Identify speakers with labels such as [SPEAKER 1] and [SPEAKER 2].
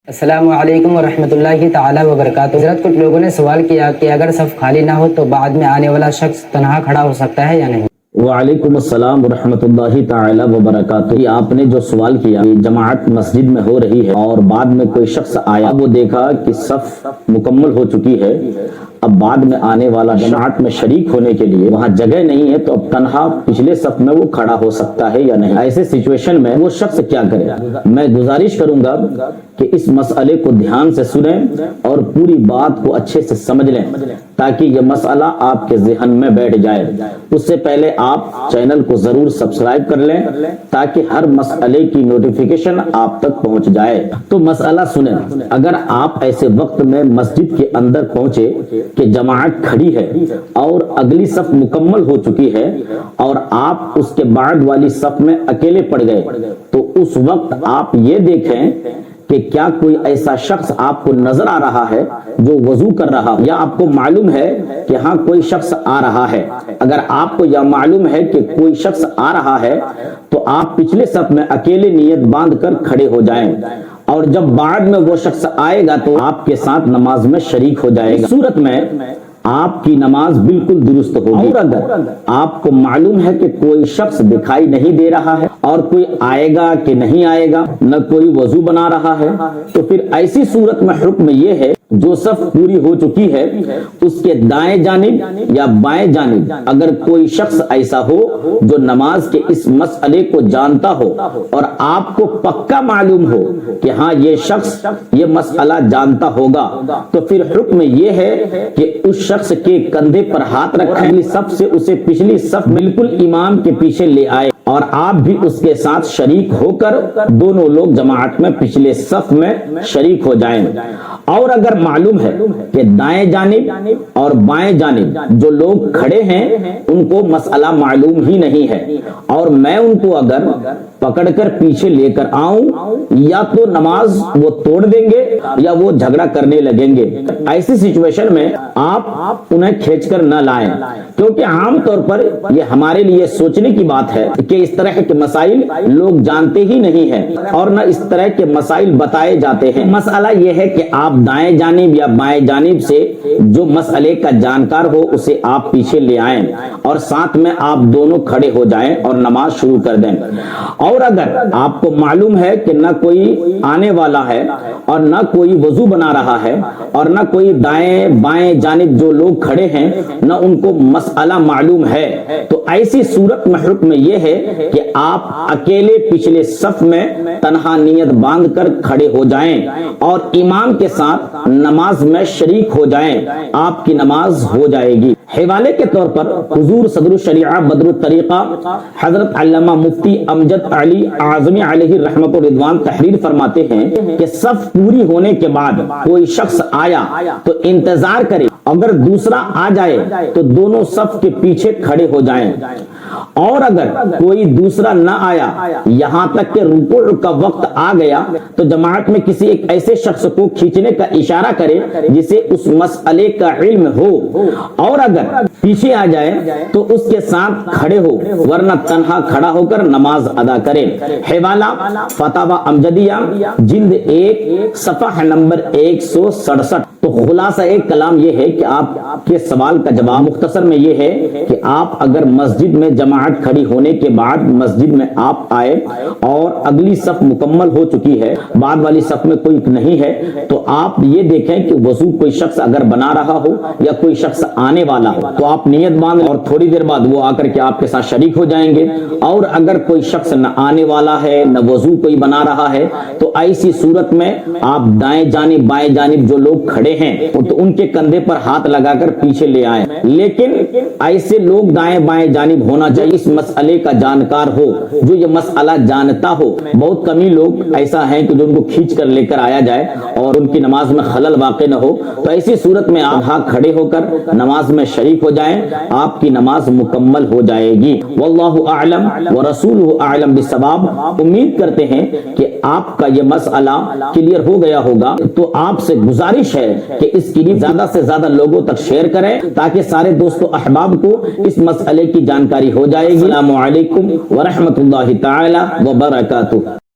[SPEAKER 1] السلام علیکم ورحمۃ اللہ تعالی وبرکاتہ۔ حضرت کچھ لوگوں نے سوال کیا کہ اگر صف خالی نہ ہو تو بعد میں آنے والا شخص تنہا کھڑا ہو سکتا ہے یا نہیں؟
[SPEAKER 2] وعلیکم السلام ورحمۃ اللہ تعالی وبرکاتہ۔ یہ آپ نے جو سوال کیا، جماعت مسجد میں ہو رہی ہے اور بعد میں کوئی شخص آیا، وہ دیکھا کہ صف مکمل ہو چکی ہے، اب بعد میں آنے والا جماعت میں شریک ہونے کے لیے وہاں جگہ نہیں ہے، تو اب تنہا پچھلے صف میں وہ کھڑا ہو سکتا ہے یا نہیں؟ ایسے سچویشن میں وہ شخص کیا کرے؟ میں گزارش کروں گا کہ اس مسئلے کو دھیان سے سنیں اور پوری بات کو اچھے سے سمجھ لیں تاکہ یہ مسئلہ آپ کے ذہن میں بیٹھ جائے۔ اس سے پہلے آپ چینل کو ضرور سبسکرائب کر لیں تاکہ ہر مسئلے کی نوٹیفیکیشن آپ تک پہنچ جائے۔ تو مسئلہ سنیں، اگر آپ ایسے وقت میں مسجد کے اندر پہنچے کہ جماعت کھڑی ہے اور اگلی صف مکمل ہو چکی ہے اور آپ اس کے بعد والی صف میں اکیلے پڑ گئے، تو اس وقت آپ یہ دیکھیں کہ کیا کوئی ایسا شخص آپ کو نظر آ رہا ہے جو وضو کر رہا، یا آپ کو معلوم ہے کہ ہاں کوئی شخص آ رہا ہے۔ اگر آپ کو یہ معلوم ہے کہ کوئی شخص آ رہا ہے تو آپ پچھلے صف میں اکیلے نیت باندھ کر کھڑے ہو جائیں، اور جب بعد میں وہ شخص آئے گا تو آپ کے ساتھ نماز میں شریک ہو جائے گا۔ صورت میں آپ کی نماز بالکل درست ہوگی۔ اور اگر آپ کو معلوم ہے کہ کوئی شخص دکھائی نہیں دے رہا ہے اور کوئی آئے گا کہ نہیں آئے گا، نہ کوئی وضو بنا رہا ہے، تو پھر ایسی صورت میں حکم یہ ہے، جو صف پوری ہو چکی ہے اس کے دائیں جانب یا بائیں جانب اگر کوئی شخص ایسا ہو جو نماز کے اس مسئلے کو جانتا ہو اور آپ کو پکا معلوم ہو کہ ہاں یہ شخص یہ مسئلہ جانتا ہوگا، تو پھر حکم یہ ہے کہ اس شخص کے کندھے پر ہاتھ رکھیں، اگلی صف سے اسے پچھلی صف بالکل امام کے پیچھے لے آئے اور آپ بھی اس کے ساتھ شریک ہو کر دونوں لوگ جماعت میں پچھلے صف میں شریک ہو جائیں۔ اور اگر معلوم ہے کہ دائیں جانب اور بائیں جانب جو لوگ کھڑے ہیں ان کو مسئلہ معلوم ہی نہیں ہے، اور میں ان کو اگر پکڑ کر پیچھے لے کر آؤں، یا تو نماز وہ توڑ دیں گے یا وہ جھگڑا کرنے لگیں گے، ایسی سچویشن میں آپ انہیں کھینچ کر نہ لائیں، کیونکہ عام طور پر یہ ہمارے لیے سوچنے کی بات ہے کہ اس طرح کے مسائل لوگ جانتے ہی نہیں ہیں اور نہ اس طرح کے مسائل بتائے جاتے ہیں۔ مسئلہ یہ ہے کہ آپ دائیں جانب یا بائیں جانب سے جو مسئلے کا جانکار ہو اسے آپ پیچھے لے آئیں اور ساتھ میں آپ دونوں کھڑے ہو جائیں اور نماز شروع کر دیں۔ اور اگر آپ کو معلوم ہے کہ نہ کوئی آنے والا ہے اور نہ کوئی وضو بنا رہا ہے اور نہ کوئی دائیں بائیں جانب جو لوگ کھڑے ہیں نہ ان کو مسئلہ معلوم ہے، تو ایسی صورت میں حکم یہ ہے کہ آپ اکیلے پچھلے صف میں تنہا نیت باندھ کر کھڑے ہو جائیں اور امام کے ساتھ نماز میں شریک ہو جائیں، آپ کی نماز ہو جائے گی۔ حوالے کے طور پر حضور صدر الشریعہ بدر الطریقہ حضرت علامہ مفتی امجد علی اعظمی علیہ رحمت و رضوان تحریر فرماتے ہیں کہ صف پوری ہونے کے بعد کوئی شخص آیا تو انتظار کرے، اگر دوسرا آ جائے تو دونوں صف کے پیچھے کھڑے ہو جائیں، اور اگر کوئی دوسرا نہ آیا یہاں تک کہ رکوع کا وقت آ گیا تو جماعت میں کسی ایک ایسے شخص کو کھینچنے کا اشارہ کرے جسے اس مسئلے کا علم ہو، اور اگر پیچھے آ جائے تو اس کے ساتھ کھڑے ہو، ورنہ تنہا کھڑا ہو کر نماز ادا کرے۔ حوالہ فتاوی امجدیہ جلد 1 صفحہ نمبر 167۔ تو خلاصہ ایک کلام یہ ہے کہ آپ کے سوال کا جواب مختصر میں یہ ہے کہ آپ اگر مسجد میں جماعت کھڑی ہونے کے بعد مسجد میں آپ آئے اور اگلی صف مکمل ہو چکی ہے، بعد والی صف میں کوئی نہیں ہے، تو آپ یہ دیکھیں کہ وضو کوئی شخص اگر بنا رہا ہو یا کوئی شخص آنے والا ہو تو آپ نیت باندھ اور تھوڑی دیر بعد وہ آ کر کے آپ کے ساتھ شریک ہو جائیں گے، اور اگر کوئی شخص نہ آنے والا ہے نہ وضو کوئی بنا رہا ہے تو ایسی صورت میں آپ دائیں جانب بائیں جانب جو لوگ کھڑے ہیں تو ان کے کندھے پر ہاتھ لگا کر پیچھے لے آئیں، لیکن ایسے لوگ دائیں بائیں جانب ہونا چاہیے اس مسئلے کا جانکار ہو، جو یہ مسئلہ جانتا ہو۔ بہت کم ہی لوگ ایسا ہیں کہ جو ان کو کھینچ کر لے کر آیا جائے اور ان کی نماز میں خلل واقع نہ ہو، تو ایسی صورت میں آپ کھڑے ہو کر نماز میں شریک ہو جائیں، آپ کی نماز مکمل ہو جائے گی۔ واللہ اعلم ورسولہ اعلم بالصواب۔ امید کرتے ہیں کہ آپ کا یہ مسئلہ کلیئر ہو گیا ہوگا، تو آپ سے گزارش ہے کہ اس کی زیادہ سے زیادہ لوگوں تک شیئر کریں تاکہ سارے دوستوں احباب کو اس مسئلے کی جانکاری ہو جائے گی۔ السلام علیکم ورحمۃ اللہ تعالی وبرکاتہ۔